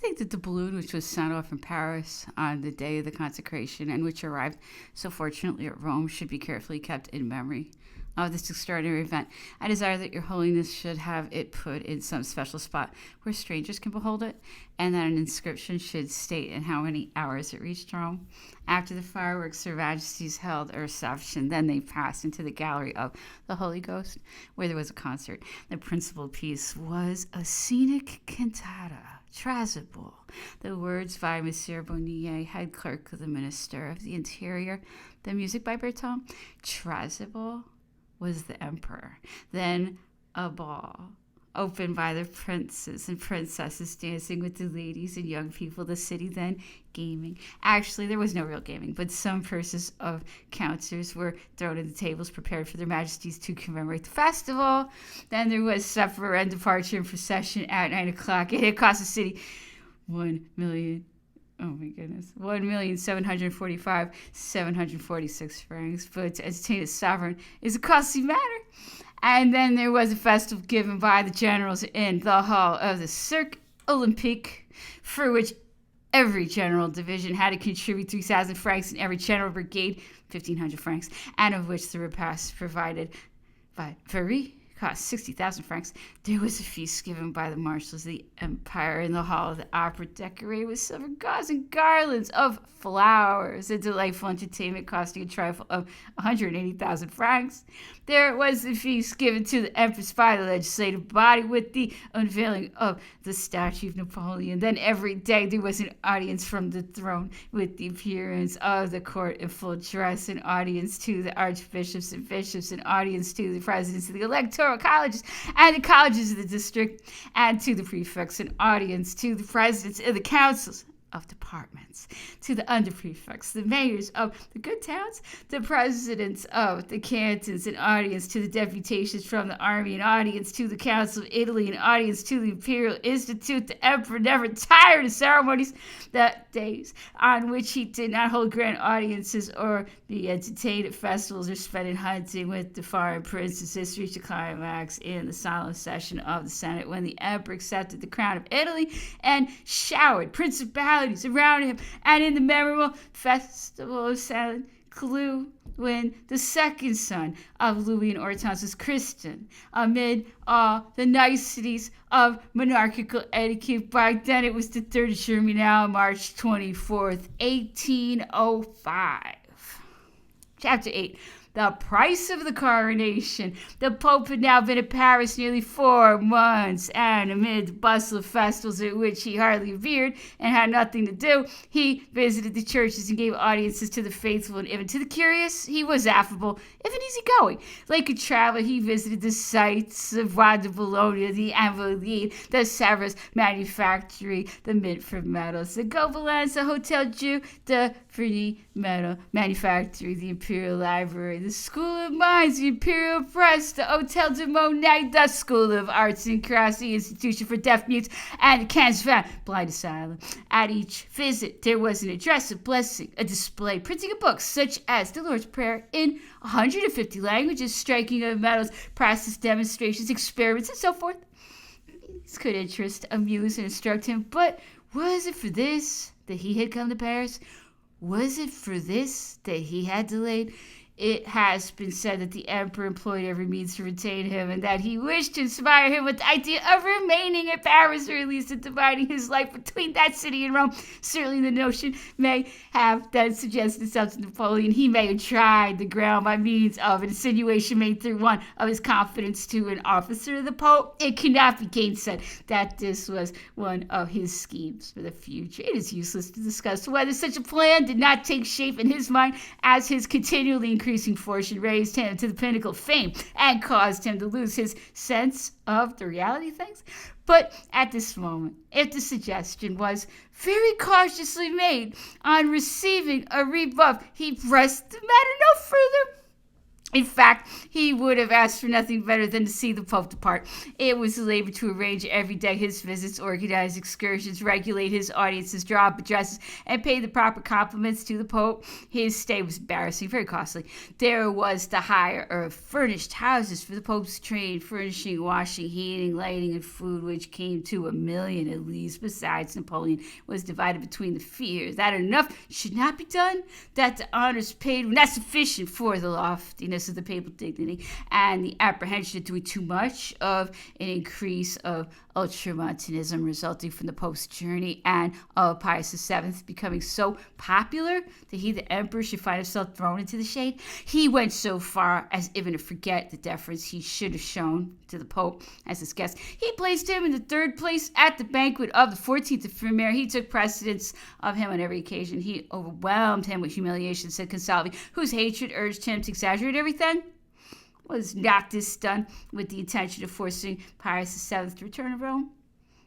think that the balloon which was sent off from Paris on the day of the consecration and which arrived so fortunately at Rome should be carefully kept in memory of this extraordinary event. I desire that your holiness should have it put in some special spot where strangers can behold it, and that an inscription should state in how many hours it reached Rome. After the fireworks, Her Majesty's held a reception. Then they passed into the gallery of the Holy Ghost, where there was a concert. The principal piece was a scenic cantata, Trasible. The words by Monsieur Bonnier, head clerk of the Minister of the Interior. The music by Berton. Trasible was the emperor. Then a ball opened by the princes and princesses dancing with the ladies and young people. The city then gaming. Actually, there was no real gaming, but some purses of counters were thrown at the tables prepared for their majesties to commemorate the festival. Then there was supper and departure and procession at 9 o'clock. It had cost the city 1 million. Oh my goodness. 1,746 francs. But to entertain a sovereign is a costly matter. And then there was a festival given by the generals in the hall of the Cirque Olympique, for which every general division had to contribute 3,000 francs and every general brigade 1,500 francs, and of which the repast provided by Paris cost 60,000 francs. There was a feast given by the marshals of the empire in the hall of the opera, decorated with silver gauze and garlands of flowers. A delightful entertainment costing a trifle of 180,000 francs. There was a feast given to the empress by the legislative body with the unveiling of the statue of Napoleon. Then every day there was an audience from the throne with the appearance of the court in full dress, an audience to the archbishops and bishops, an audience to the presidents of the electoral colleges and the colleges of the district, and to the prefects, an audience to the presidents of the councils of departments, to the underprefects, the mayors of the good towns, the presidents of the cantons, an audience to the deputations from the army, an audience to the Council of Italy, an audience to the Imperial Institute. The emperor never tired of ceremonies, the days on which he did not hold grand audiences or be entertained at festivals or spent in hunting with the foreign princes. This reached a climax in the solemn session of the Senate when the emperor accepted the crown of Italy and showered principalities around him, and in the memorable festival of Saint Cloud, when the second son of Louis and Hortense was christened, amid all the niceties of monarchical etiquette. By then it was the 3rd of Germinal, March 24th, 1805. Chapter 8. The price of the coronation. The Pope had now been at Paris nearly 4 months, and amid the bustle of festivals at which he hardly appeared and had nothing to do, he visited the churches and gave audiences to the faithful and even to the curious. He was affable, even easygoing. Like a traveler, he visited the sites of Bois de Boulogne, the Invalides, the Sèvres manufactory, the Mint for Metals, the Gobelins, the Hotel Dieu, the Fernie Metal Manufactory, the Imperial Library, the School of Mines, the Imperial Press, the Hotel de Monet, the School of Arts and Crafts, the Institution for Deaf Mutes, and the Cannes Blind Asylum. At each visit, there was an address, a blessing, a display, printing of books such as the Lord's Prayer in 150 languages, striking of metals, practice demonstrations, experiments, and so forth. These could interest, amuse, and instruct him, but was it for this that he had come to Paris? Was it for this that he had delayed? It has been said that the emperor employed every means to retain him, and that he wished to inspire him with the idea of remaining at Paris, or at least of dividing his life between that city and Rome. Certainly the notion may have then suggested itself to Napoleon. He may have tried the ground by means of an insinuation made through one of his confidants to an officer of the Pope. It cannot be gainsaid that this was one of his schemes for the future. It is useless to discuss whether such a plan did not take shape in his mind, as his continually increasing fortune raised him to the pinnacle of fame and caused him to lose his sense of the reality of things. But at this moment, if the suggestion was very cautiously made on receiving a rebuff, he pressed the matter no further. In fact, he would have asked for nothing better than to see the Pope depart. It was a labor to arrange every day his visits, organize excursions, regulate his audiences, draw up addresses, and pay the proper compliments to the Pope. His stay was embarrassing, very costly. There was the hire of furnished houses for the Pope's train, furnishing, washing, heating, lighting, and food, which came to $1 million at least. Besides, Napoleon was divided between the fear that enough should not be done, that the honors paid were not sufficient for the loftiness of the papal dignity, and the apprehension of doing too much, of an increase of ultramontanism resulting from the Pope's journey, and of Pius VII becoming so popular that he, the emperor, should find himself thrown into the shade. He went so far as even to forget the deference he should have shown to the Pope as his guest. He placed him in the third place at the banquet of the 14th of February. He took precedence of him on every occasion. He overwhelmed him with humiliation, said Consalvi, whose hatred urged him to exaggerate everything. Was not this done with the intention of forcing Pius VII to return to Rome?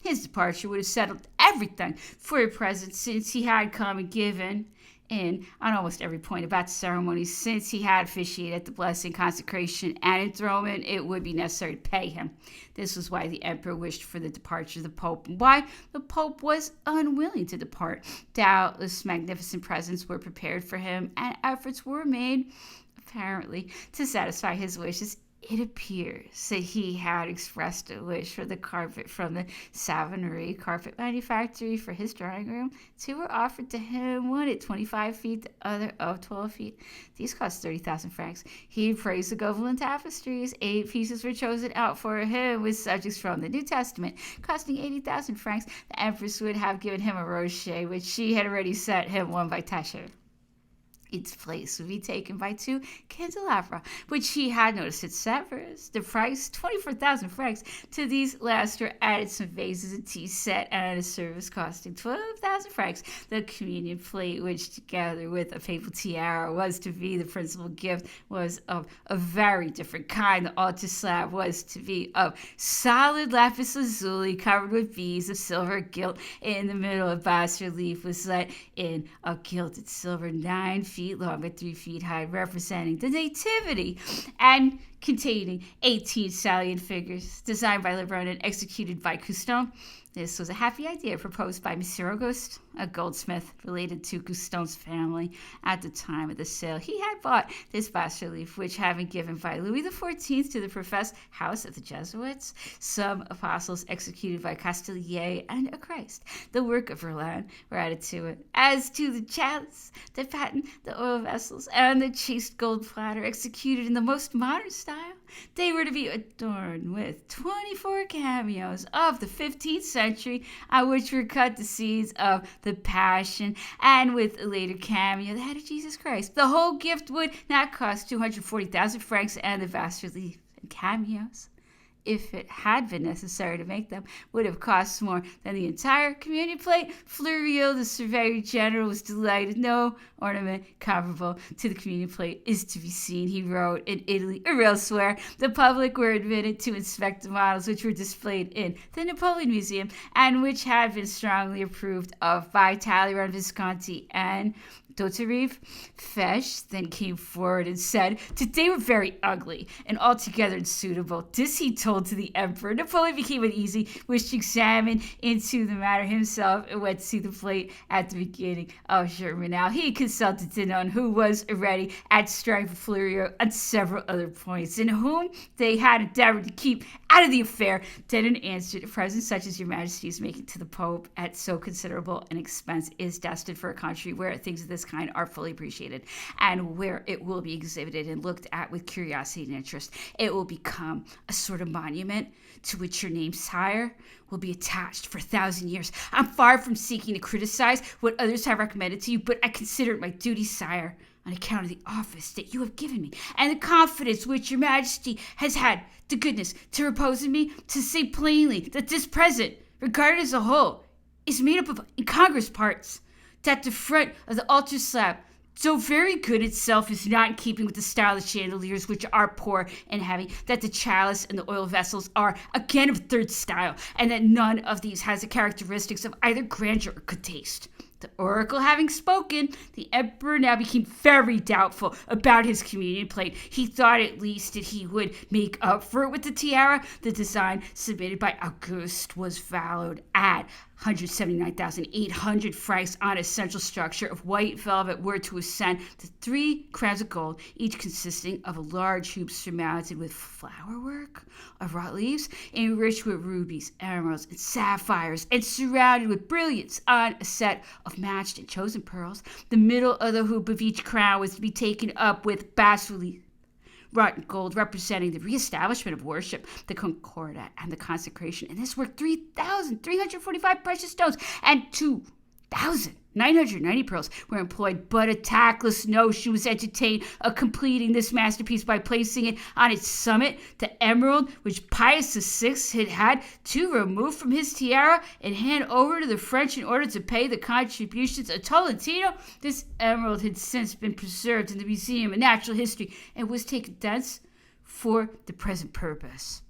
His departure would have settled everything for a present, since he had come and given in on almost every point about the ceremony. Since he had officiated at the blessing, consecration, and enthronement, it would be necessary to pay him. This was why the emperor wished for the departure of the Pope, and why the Pope was unwilling to depart. Doubtless magnificent presents were prepared for him, and efforts were made, apparently, to satisfy his wishes. It appears that he had expressed a wish for the carpet from the Savonnerie carpet manufactory for his drawing room. Two were offered to him, one at 25 feet, the other of 12 feet. These cost 30,000 francs. He praised the Gobelin tapestries. 8 pieces were chosen out for him with subjects from the New Testament, costing 80,000 francs. The Empress would have given him a rochet, which she had already sent him one by Tascher. Its place would be taken by 2 candelabra, which he had noticed at Sevres. The price, 24,000 francs. To these last were added some vases and tea set and a service costing 12,000 francs. The communion plate, which together with a papal tiara was to be the principal gift, was of a very different kind. The altar slab was to be of solid lapis lazuli covered with beads of silver gilt. In the middle, a bas relief was let in of gilded silver 9 feet long and 3 feet high, representing the Nativity and containing 18 salient figures, designed by Lebrun and executed by Cousteau. This was a happy idea proposed by Monsieur Auguste, a goldsmith related to Cousteau's family. At the time of the sale, he had bought this bas-relief, which had been given by Louis XIV to the professed house of the Jesuits, some apostles executed by Castelier, and a Christ, the work of Roland, were added to it. As to the chalice, the paten, the oil vessels, and the chased gold platter executed in the most modern style, they were to be adorned with 24 cameos of the 15th century, on which were cut the scenes of the Passion, and with a later cameo, the head of Jesus Christ. The whole gift would not cost 240,000 francs, and the bas relief and cameos, if it had been necessary to make them, would have cost more than the entire communion plate. Fleuriot, the surveyor general, was delighted. No ornament comparable to the communion plate is to be seen, he wrote, in Italy or elsewhere. The public were admitted to inspect the models, which were displayed in the Napoleon Museum, and which had been strongly approved of by Talleyrand, Visconti, and Dauterive. Fesch then came forward and said that they were very ugly and altogether unsuitable. This he told to the emperor. Napoleon became uneasy, wished to examine into the matter himself, and went to see the plate at the beginning of Germinal. He consulted Denon, who was already at strife with Fleuriot on several other points, and whom they had endeavored to keep out of the affair. Denon answered, "A present such as your majesty is making to the Pope at so considerable an expense is destined for a country where things of this kind are fully appreciated, and where it will be exhibited and looked at with curiosity and interest. It will become a sort of monument to which your name, sire, will be attached for 1,000 years. I'm far from seeking to criticize what others have recommended to you, but I consider it my duty, sire, on account of the office that you have given me, and the confidence which your majesty has had the goodness to repose in me, to say plainly that this present, regarded as a whole, is made up of incongruous parts, that the front of the altar slab, so very good itself, is not in keeping with the style of chandeliers, which are poor and heavy, that the chalice and the oil vessels are again of third style, and that none of these has the characteristics of either grandeur or good taste. The oracle having spoken, the emperor now became very doubtful about his communion plate. He thought at least that he would make up for it with the tiara. The design submitted by Auguste was valued at 179,800 francs on a central structure of white velvet were to ascend to 3 crowns of gold, each consisting of a large hoop surmounted with flowerwork of wrought leaves, enriched with rubies, emeralds, and sapphires, and surrounded with brilliants on a set of matched and chosen pearls. The middle of the hoop of each crown was to be taken up with bas-relief wrought in gold, representing the reestablishment of worship, the concordat, and the consecration. In this work, 3,345 precious stones and 2,990 pearls were employed, but a tactless notion was entertained of completing this masterpiece by placing it on its summit, the emerald which Pius VI had to remove from his tiara and hand over to the French in order to pay the contributions of Tolentino. This emerald had since been preserved in the Museum of Natural History and was taken thence for the present purpose.